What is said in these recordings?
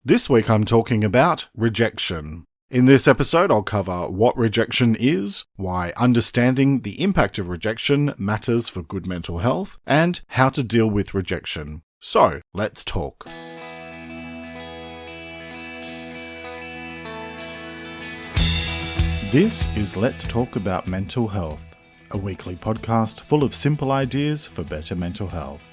This week I'm talking about rejection. In this episode I'll cover what rejection is, why understanding the impact of rejection matters for good mental health, and how to deal with rejection. So, let's talk. This is Let's Talk About Mental Health, a weekly podcast full of simple ideas for better mental health.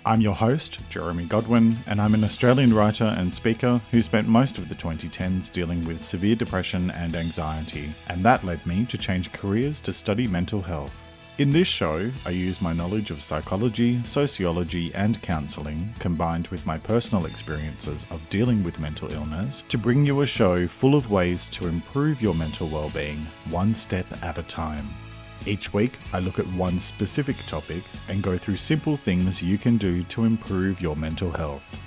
I'm your host, Jeremy Godwin, and I'm an Australian writer and speaker who spent most of the 2010s dealing with severe depression and anxiety, and that led me to change careers to study mental health. In this show, I use my knowledge of psychology, sociology, and counselling, combined with my personal experiences of dealing with mental illness, to bring you a show full of ways to improve your mental well-being, one step at a time. Each week, I look at one specific topic and go through simple things you can do to improve your mental health.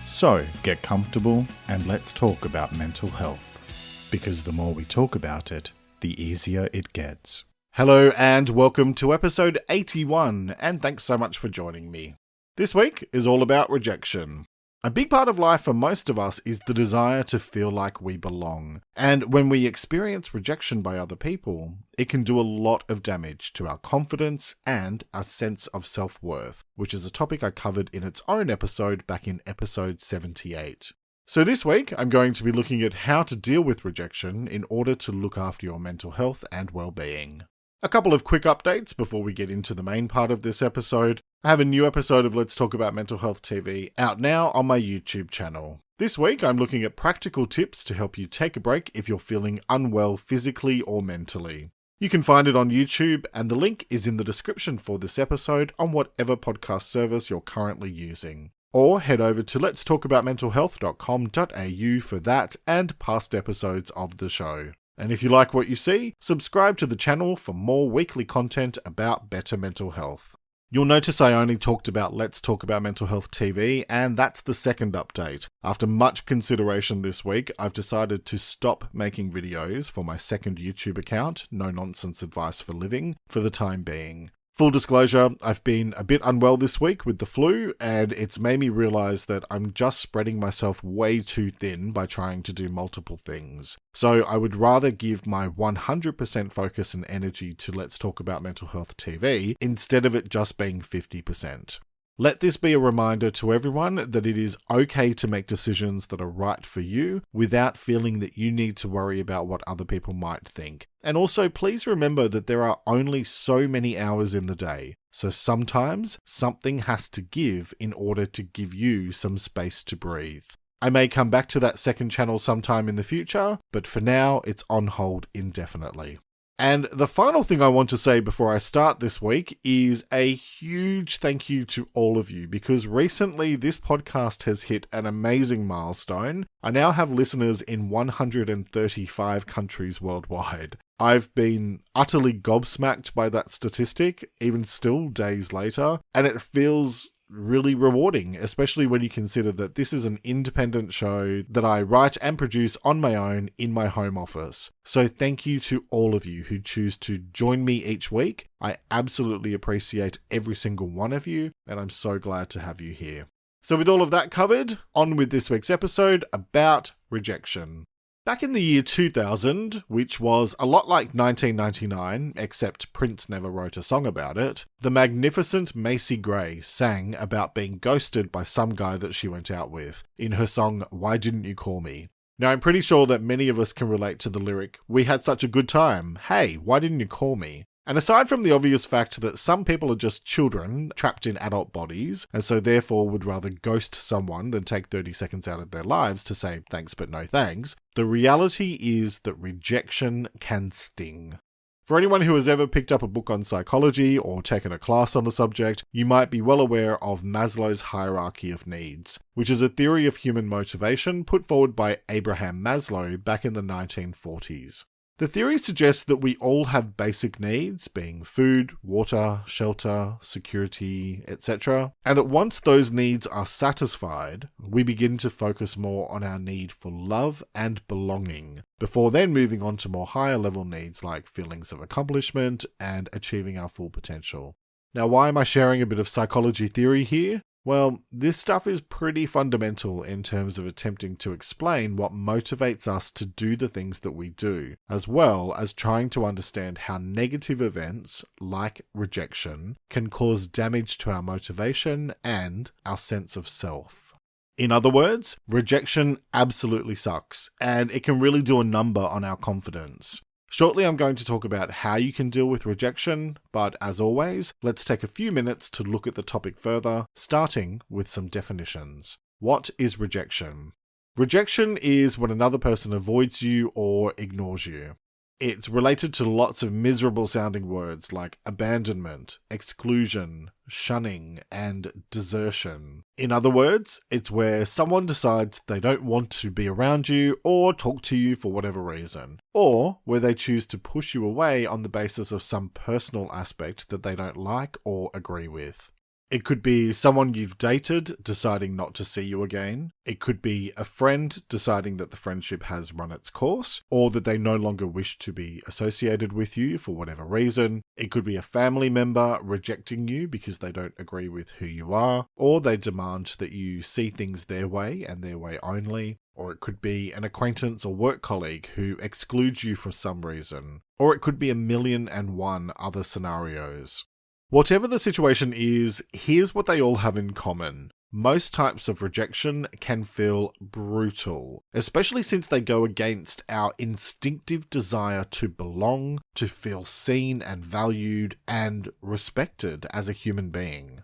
So, get comfortable and let's talk about mental health. Because the more we talk about it, the easier it gets. Hello and welcome to episode 81, and thanks so much for joining me. This week is all about rejection. A big part of life for most of us is the desire to feel like we belong. And when we experience rejection by other people, it can do a lot of damage to our confidence and our sense of self-worth, which is a topic I covered in its own episode back in episode 78. So this week, I'm going to be looking at how to deal with rejection in order to look after your mental health and well-being. A couple of quick updates before we get into the main part of this episode. I have a new episode of Let's Talk About Mental Health TV out now on my YouTube channel. This week, I'm looking at practical tips to help you take a break if you're feeling unwell physically or mentally. You can find it on YouTube, and the link is in the description for this episode on whatever podcast service you're currently using. Or head over to letstalkaboutmentalhealth.com.au for that and past episodes of the show. And if you like what you see, subscribe to the channel for more weekly content about better mental health. You'll notice I only talked about Let's Talk About Mental Health TV, and that's the second update. After much consideration this week, I've decided to stop making videos for my second YouTube account, No Nonsense Advice for Living, for the time being. Full disclosure, I've been a bit unwell this week with the flu, and it's made me realise that I'm just spreading myself way too thin by trying to do multiple things. So I would rather give my 100% focus and energy to Let's Talk About Mental Health TV, instead of it just being 50%. Let this be a reminder to everyone that it is okay to make decisions that are right for you without feeling that you need to worry about what other people might think. And also, please remember that there are only so many hours in the day, so sometimes something has to give in order to give you some space to breathe. I may come back to that second channel sometime in the future, but for now, it's on hold indefinitely. And the final thing I want to say before I start this week is a huge thank you to all of you, because recently this podcast has hit an amazing milestone. I now have listeners in 135 countries worldwide. I've been utterly gobsmacked by that statistic, even still days later, and it feels really rewarding, especially when you consider that this is an independent show that I write and produce on my own in my home office. So thank you to all of you who choose to join me each week. I absolutely appreciate every single one of you, and I'm so glad to have you here. So with all of that covered, on with this week's episode about rejection. Back in the year 2000, which was a lot like 1999, except Prince never wrote a song about it, the magnificent Macy Gray sang about being ghosted by some guy that she went out with, in her song Why Didn't You Call Me? Now, I'm pretty sure that many of us can relate to the lyric, "We had such a good time. Hey, why didn't you call me?" And aside from the obvious fact that some people are just children trapped in adult bodies, and so therefore would rather ghost someone than take 30 seconds out of their lives to say thanks but no thanks, the reality is that rejection can sting. For anyone who has ever picked up a book on psychology or taken a class on the subject, you might be well aware of Maslow's hierarchy of needs, which is a theory of human motivation put forward by Abraham Maslow back in the 1940s. The theory suggests that we all have basic needs, being food, water, shelter, security, etc., and that once those needs are satisfied, we begin to focus more on our need for love and belonging, before then moving on to more higher level needs like feelings of accomplishment and achieving our full potential. Now, why am I sharing a bit of psychology theory here? Well, this stuff is pretty fundamental in terms of attempting to explain what motivates us to do the things that we do, as well as trying to understand how negative events, like rejection, can cause damage to our motivation and our sense of self. In other words, rejection absolutely sucks, and it can really do a number on our confidence. Shortly, I'm going to talk about how you can deal with rejection, but as always, let's take a few minutes to look at the topic further, starting with some definitions. What is rejection? Rejection is when another person avoids you or ignores you. It's related to lots of miserable sounding words like abandonment, exclusion, shunning, and desertion. In other words, it's where someone decides they don't want to be around you or talk to you for whatever reason, or where they choose to push you away on the basis of some personal aspect that they don't like or agree with. It could be someone you've dated deciding not to see you again. It could be a friend deciding that the friendship has run its course, or that they no longer wish to be associated with you for whatever reason. It could be a family member rejecting you because they don't agree with who you are, or they demand that you see things their way and their way only. Or it could be an acquaintance or work colleague who excludes you for some reason. Or it could be 1,000,001 other scenarios. Whatever the situation is, here's what they all have in common. Most types of rejection can feel brutal, especially since they go against our instinctive desire to belong, to feel seen and valued and respected as a human being.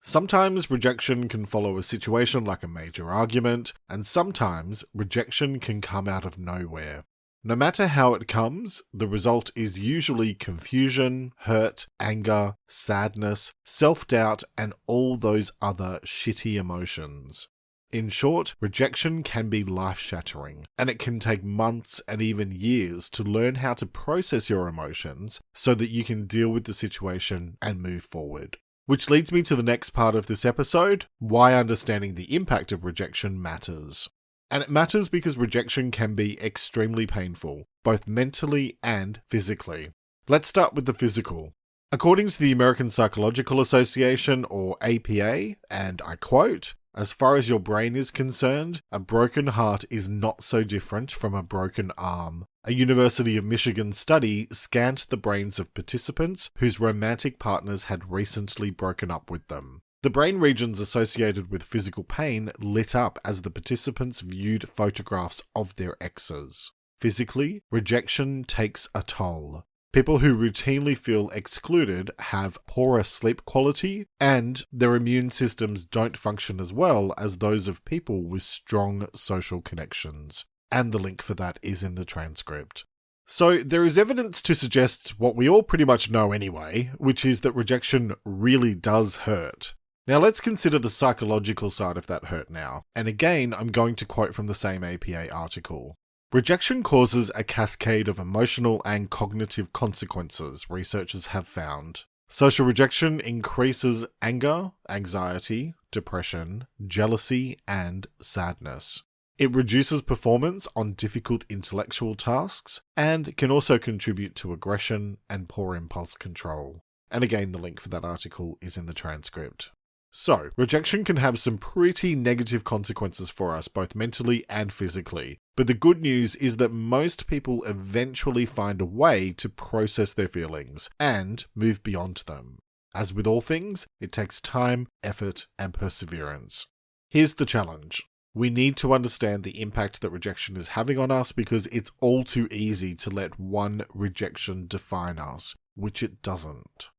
Sometimes rejection can follow a situation like a major argument, and sometimes rejection can come out of nowhere. No matter how it comes, the result is usually confusion, hurt, anger, sadness, self-doubt, and all those other shitty emotions. In short, rejection can be life-shattering, and it can take months and even years to learn how to process your emotions so that you can deal with the situation and move forward. Which leads me to the next part of this episode, why understanding the impact of rejection matters. And it matters because rejection can be extremely painful, both mentally and physically. Let's start with the physical. According to the American Psychological Association, or APA, and I quote, "As far as your brain is concerned, a broken heart is not so different from a broken arm." A University of Michigan study scanned the brains of participants whose romantic partners had recently broken up with them. The brain regions associated with physical pain lit up as the participants viewed photographs of their exes. Physically, rejection takes a toll. People who routinely feel excluded have poorer sleep quality, and their immune systems don't function as well as those of people with strong social connections. And the link for that is in the transcript. So there is evidence to suggest what we all pretty much know anyway, which is that rejection really does hurt. Now let's consider the psychological side of that hurt now. And again, I'm going to quote from the same APA article. Rejection causes a cascade of emotional and cognitive consequences, researchers have found. Social rejection increases anger, anxiety, depression, jealousy, and sadness. It reduces performance on difficult intellectual tasks and can also contribute to aggression and poor impulse control. And again, the link for that article is in the transcript. So, rejection can have some pretty negative consequences for us, both mentally and physically. But the good news is that most people eventually find a way to process their feelings and move beyond them. As with all things, it takes time, effort, and perseverance. Here's the challenge. We need to understand the impact that rejection is having on us because it's all too easy to let one rejection define us, which it doesn't.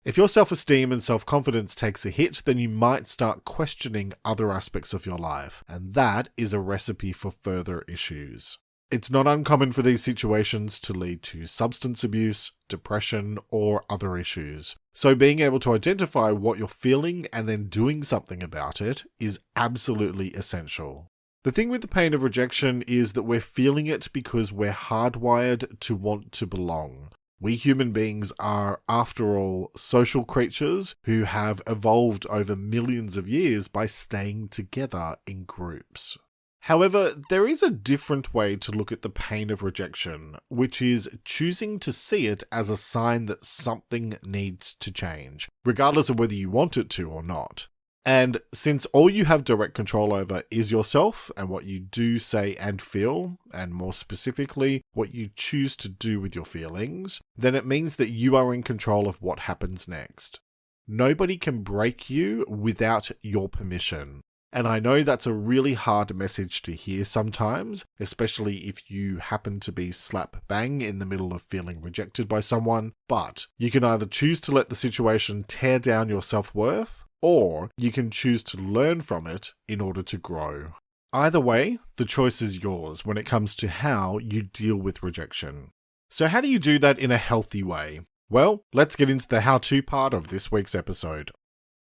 If your self-esteem and self-confidence takes a hit, then you might start questioning other aspects of your life, and that is a recipe for further issues. It's not uncommon for these situations to lead to substance abuse, depression, or other issues. So being able to identify what you're feeling and then doing something about it is absolutely essential. The thing with the pain of rejection is that we're feeling it because we're hardwired to want to belong. We human beings are, after all, social creatures who have evolved over millions of years by staying together in groups. However, there is a different way to look at the pain of rejection, which is choosing to see it as a sign that something needs to change, regardless of whether you want it to or not. And since all you have direct control over is yourself and what you do, say, and feel, and more specifically, what you choose to do with your feelings, then it means that you are in control of what happens next. Nobody can break you without your permission. And I know that's a really hard message to hear sometimes, especially if you happen to be slap bang in the middle of feeling rejected by someone, but you can either choose to let the situation tear down your self-worth, or you can choose to learn from it in order to grow. Either way, the choice is yours when it comes to how you deal with rejection. So how do you do that in a healthy way? Well, let's get into the how-to part of this week's episode.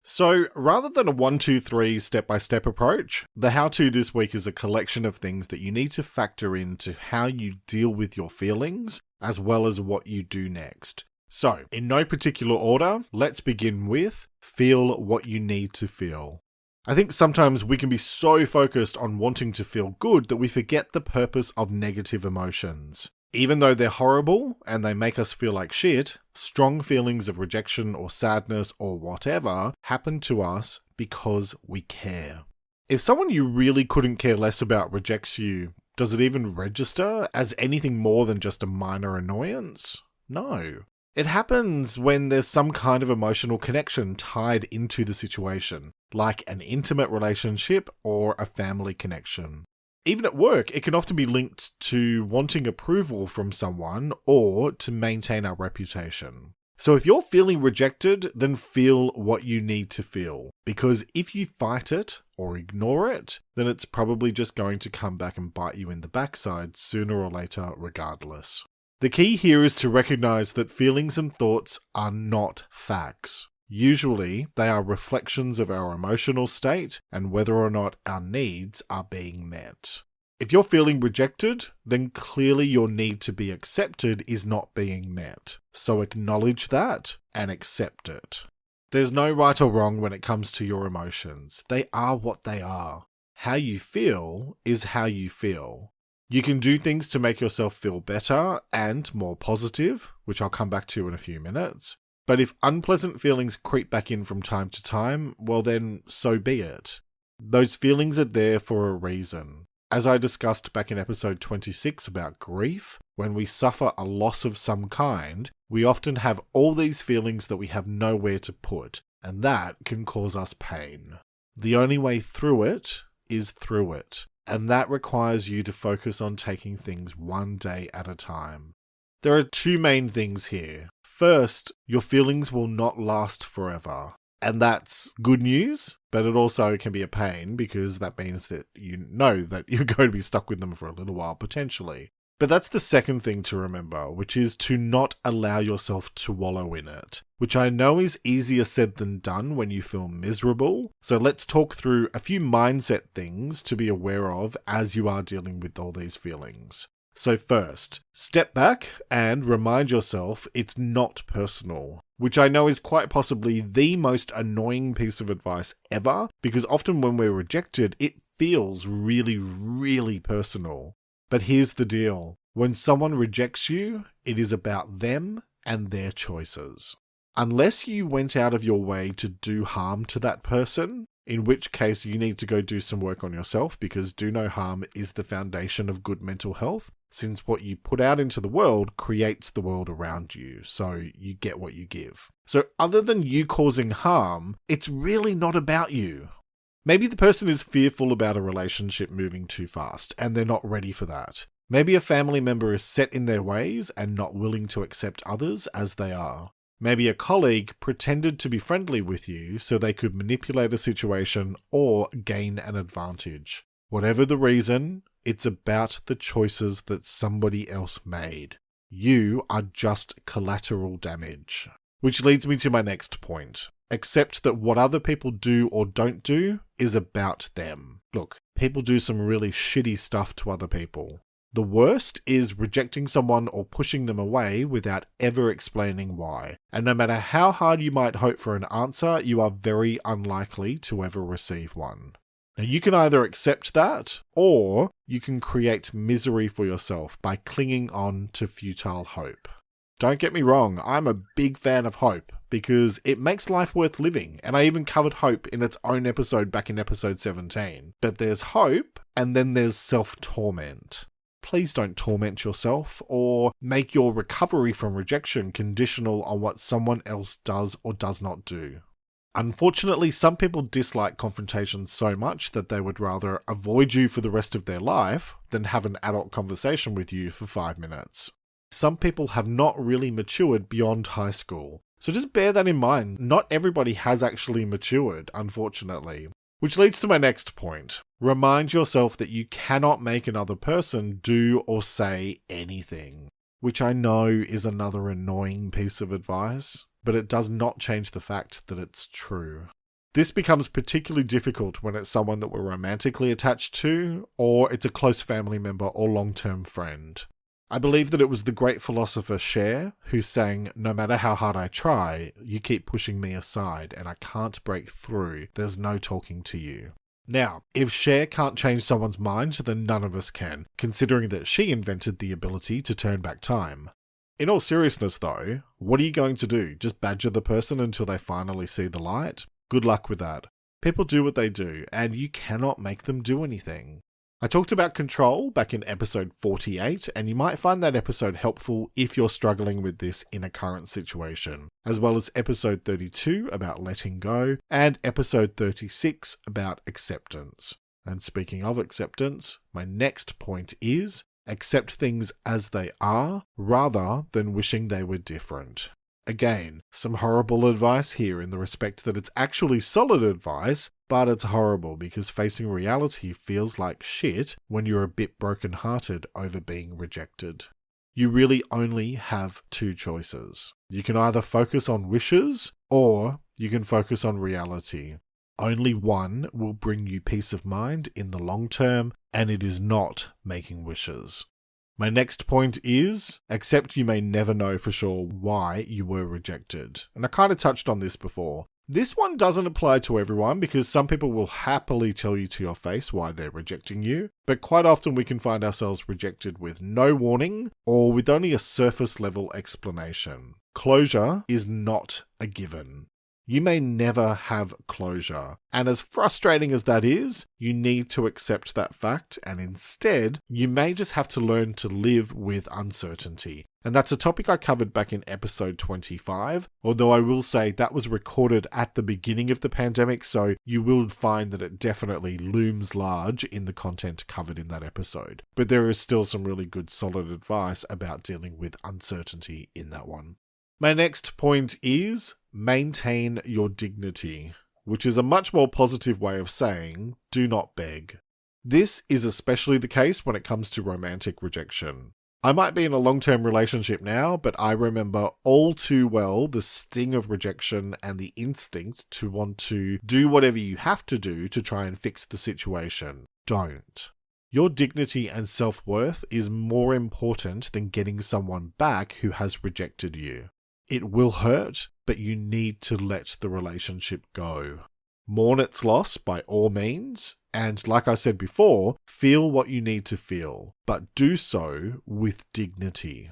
So, rather than a 1, 2, 3 step-by-step approach, the how-to this week is a collection of things that you need to factor into how you deal with your feelings, as well as what you do next. So, in no particular order, let's begin with feel what you need to feel. I think sometimes we can be so focused on wanting to feel good that we forget the purpose of negative emotions. Even though they're horrible and they make us feel like shit, strong feelings of rejection or sadness or whatever happen to us because we care. If someone you really couldn't care less about rejects you, does it even register as anything more than just a minor annoyance? No. It happens when there's some kind of emotional connection tied into the situation, like an intimate relationship or a family connection. Even at work, it can often be linked to wanting approval from someone or to maintain our reputation. So if you're feeling rejected, then feel what you need to feel. Because if you fight it or ignore it, then it's probably just going to come back and bite you in the backside sooner or later regardless. The key here is to recognize that feelings and thoughts are not facts. Usually, they are reflections of our emotional state and whether or not our needs are being met. If you're feeling rejected, then clearly your need to be accepted is not being met. So acknowledge that and accept it. There's no right or wrong when it comes to your emotions. They are what they are. How you feel is how you feel. You can do things to make yourself feel better and more positive, which I'll come back to in a few minutes. But if unpleasant feelings creep back in from time to time, well then, so be it. Those feelings are there for a reason. As I discussed back in episode 26 about grief, when we suffer a loss of some kind, we often have all these feelings that we have nowhere to put, and that can cause us pain. The only way through it is through it, and that requires you to focus on taking things one day at a time. There are two main things here. First, your feelings will not last forever. And that's good news, but it also can be a pain because that means that you know that you're going to be stuck with them for a little while potentially. But that's the second thing to remember, which is to not allow yourself to wallow in it, which I know is easier said than done when you feel miserable. So let's talk through a few mindset things to be aware of as you are dealing with all these feelings. So first, step back and remind yourself it's not personal, which I know is quite possibly the most annoying piece of advice ever, because often when we're rejected, it feels really, really personal. But here's the deal. When someone rejects you, it is about them and their choices. Unless you went out of your way to do harm to that person, in which case you need to go do some work on yourself because do no harm is the foundation of good mental health, since what you put out into the world creates the world around you, so you get what you give. So other than you causing harm, it's really not about you. Maybe the person is fearful about a relationship moving too fast, and they're not ready for that. Maybe a family member is set in their ways and not willing to accept others as they are. Maybe a colleague pretended to be friendly with you so they could manipulate a situation or gain an advantage. Whatever the reason, it's about the choices that somebody else made. You are just collateral damage. Which leads me to my next point. Accept that what other people do or don't do is about them. Look, people do some really shitty stuff to other people. The worst is rejecting someone or pushing them away without ever explaining why. And no matter how hard you might hope for an answer, you are very unlikely to ever receive one. Now you can either accept that, or you can create misery for yourself by clinging on to futile hope. Don't get me wrong, I'm a big fan of hope because it makes life worth living, and I even covered hope in its own episode back in episode 17. But there's hope, and then there's self-torment. Please don't torment yourself or make your recovery from rejection conditional on what someone else does or does not do. Unfortunately, some people dislike confrontation so much that they would rather avoid you for the rest of their life than have an adult conversation with you for 5 minutes. Some people have not really matured beyond high school. So just bear that in mind. Not everybody has actually matured, unfortunately. Which leads to my next point. Remind yourself that you cannot make another person do or say anything. Which I know is another annoying piece of advice, but it does not change the fact that it's true. This becomes particularly difficult when it's someone that we're romantically attached to, or it's a close family member or long-term friend. I believe that it was the great philosopher Cher who sang, "No matter how hard I try, you keep pushing me aside and I can't break through. There's no talking to you." Now, if Cher can't change someone's mind, then none of us can, considering that she invented the ability to turn back time. In all seriousness though, what are you going to do? Just badger the person until they finally see the light? Good luck with that. People do what they do, and you cannot make them do anything. I talked about control back in episode 48, and you might find that episode helpful if you're struggling with this in a current situation, as well as episode 32 about letting go, and episode 36 about acceptance. And speaking of acceptance, my next point is, accept things as they are, rather than wishing they were different. Again, some horrible advice here in the respect that it's actually solid advice, but it's horrible because facing reality feels like shit when you're a bit brokenhearted over being rejected. You really only have 2 choices. You can either focus on wishes, or you can focus on reality. Only one will bring you peace of mind in the long term, and it is not making wishes. My next point is, accept you may never know for sure why you were rejected. And I kind of touched on this before. This one doesn't apply to everyone because some people will happily tell you to your face why they're rejecting you, but quite often we can find ourselves rejected with no warning or with only a surface level explanation. Closure is not a given. You may never have closure. And as frustrating as that is, you need to accept that fact, and instead, you may just have to learn to live with uncertainty. And that's a topic I covered back in episode 25, although I will say that was recorded at the beginning of the pandemic, so you will find that it definitely looms large in the content covered in that episode. But there is still some really good solid advice about dealing with uncertainty in that one. My next point is maintain your dignity, which is a much more positive way of saying do not beg. This is especially the case when it comes to romantic rejection. I might be in a long-term relationship now, but I remember all too well the sting of rejection and the instinct to want to do whatever you have to do to try and fix the situation. Don't. Your dignity and self-worth is more important than getting someone back who has rejected you. It will hurt, but you need to let the relationship go. Mourn its loss by all means, and like I said before, feel what you need to feel, but do so with dignity.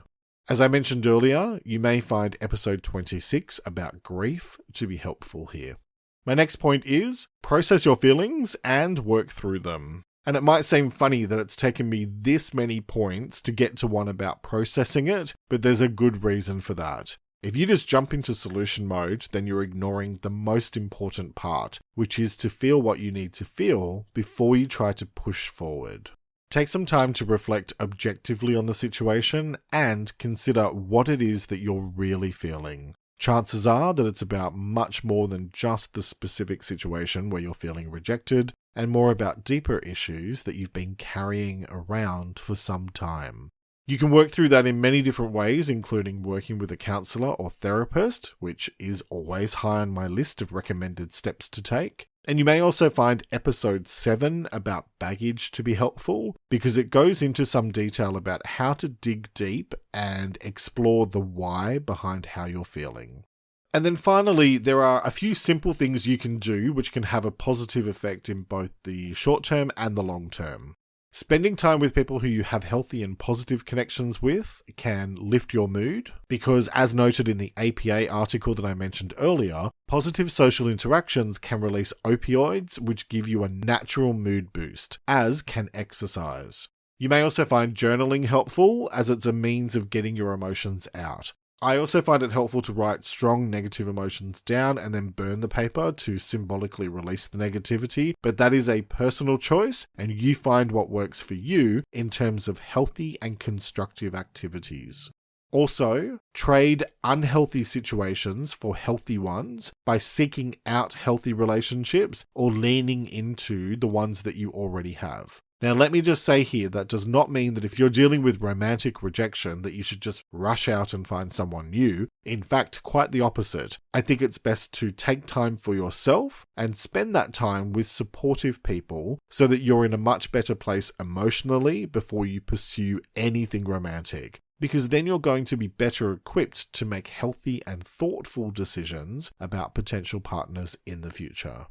As I mentioned earlier, you may find episode 26 about grief to be helpful here. My next point is, process your feelings and work through them. And it might seem funny that it's taken me this many points to get to one about processing it, but there's a good reason for that. If you just jump into solution mode, then you're ignoring the most important part, which is to feel what you need to feel before you try to push forward. Take some time to reflect objectively on the situation and consider what it is that you're really feeling. Chances are that it's about much more than just the specific situation where you're feeling rejected, and more about deeper issues that you've been carrying around for some time. You can work through that in many different ways, including working with a counsellor or therapist, which is always high on my list of recommended steps to take. And you may also find episode 7 about baggage to be helpful, because it goes into some detail about how to dig deep and explore the why behind how you're feeling. And then finally, there are a few simple things you can do which can have a positive effect in both the short term and the long term. Spending time with people who you have healthy and positive connections with can lift your mood because, as noted in the APA article that I mentioned earlier, positive social interactions can release opioids which give you a natural mood boost, as can exercise. You may also find journaling helpful as it's a means of getting your emotions out. I also find it helpful to write strong negative emotions down and then burn the paper to symbolically release the negativity, but that is a personal choice and you find what works for you in terms of healthy and constructive activities. Also, trade unhealthy situations for healthy ones by seeking out healthy relationships or leaning into the ones that you already have. Now, let me just say here, that does not mean that if you're dealing with romantic rejection that you should just rush out and find someone new. In fact, quite the opposite. I think it's best to take time for yourself and spend that time with supportive people so that you're in a much better place emotionally before you pursue anything romantic. Because then you're going to be better equipped to make healthy and thoughtful decisions about potential partners in the future.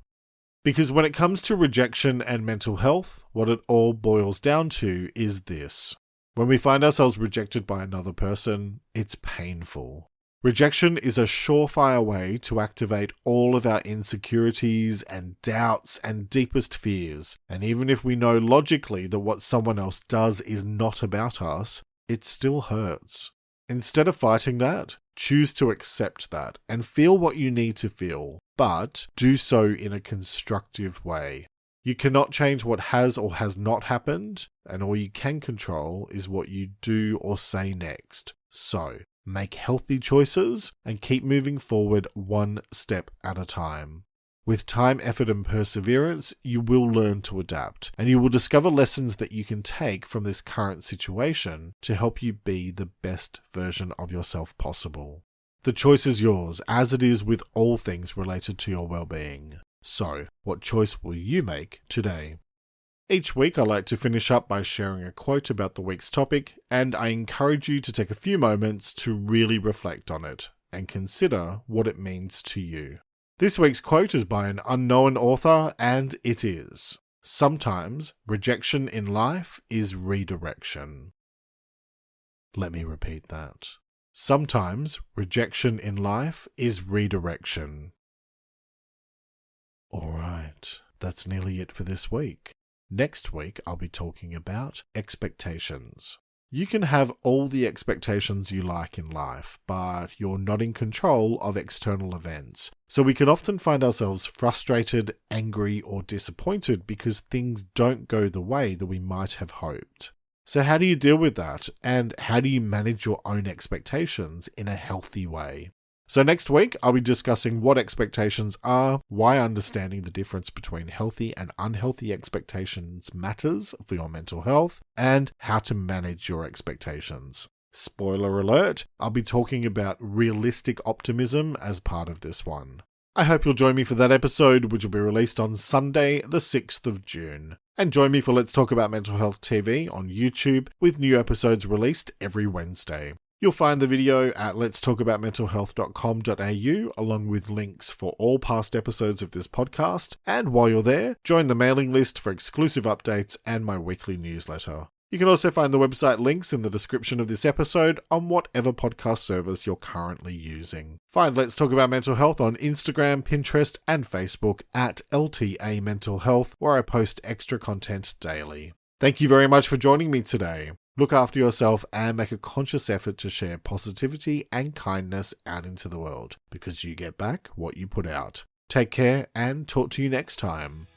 Because when it comes to rejection and mental health, what it all boils down to is this. When we find ourselves rejected by another person, it's painful. Rejection is a surefire way to activate all of our insecurities and doubts and deepest fears. And even if we know logically that what someone else does is not about us, it still hurts. Instead of fighting that, choose to accept that and feel what you need to feel, but do so in a constructive way. You cannot change what has or has not happened, and all you can control is what you do or say next. So, make healthy choices and keep moving forward one step at a time. With time, effort, and perseverance, you will learn to adapt, and you will discover lessons that you can take from this current situation to help you be the best version of yourself possible. The choice is yours, as it is with all things related to your well-being. So, what choice will you make today? Each week I like to finish up by sharing a quote about the week's topic, and I encourage you to take a few moments to really reflect on it and consider what it means to you. This week's quote is by an unknown author, and it is, "Sometimes rejection in life is redirection." Let me repeat that. Sometimes rejection in life is redirection. Alright, that's nearly it for this week. Next week I'll be talking about expectations. You can have all the expectations you like in life, but you're not in control of external events. So we can often find ourselves frustrated, angry, or disappointed because things don't go the way that we might have hoped. So how do you deal with that? And how do you manage your own expectations in a healthy way? So next week, I'll be discussing what expectations are, why understanding the difference between healthy and unhealthy expectations matters for your mental health, and how to manage your expectations. Spoiler alert, I'll be talking about realistic optimism as part of this one. I hope you'll join me for that episode, which will be released on Sunday, the 6th of June. And join me for Let's Talk About Mental Health TV on YouTube, with new episodes released every Wednesday. You'll find the video at letstalkaboutmentalhealth.com.au, along with links for all past episodes of this podcast. And while you're there, join the mailing list for exclusive updates and my weekly newsletter. You can also find the website links in the description of this episode on whatever podcast service you're currently using. Find Let's Talk About Mental Health on Instagram, Pinterest, and Facebook at LTA Mental Health, where I post extra content daily. Thank you very much for joining me today. Look after yourself and make a conscious effort to share positivity and kindness out into the world, because you get back what you put out. Take care and talk to you next time.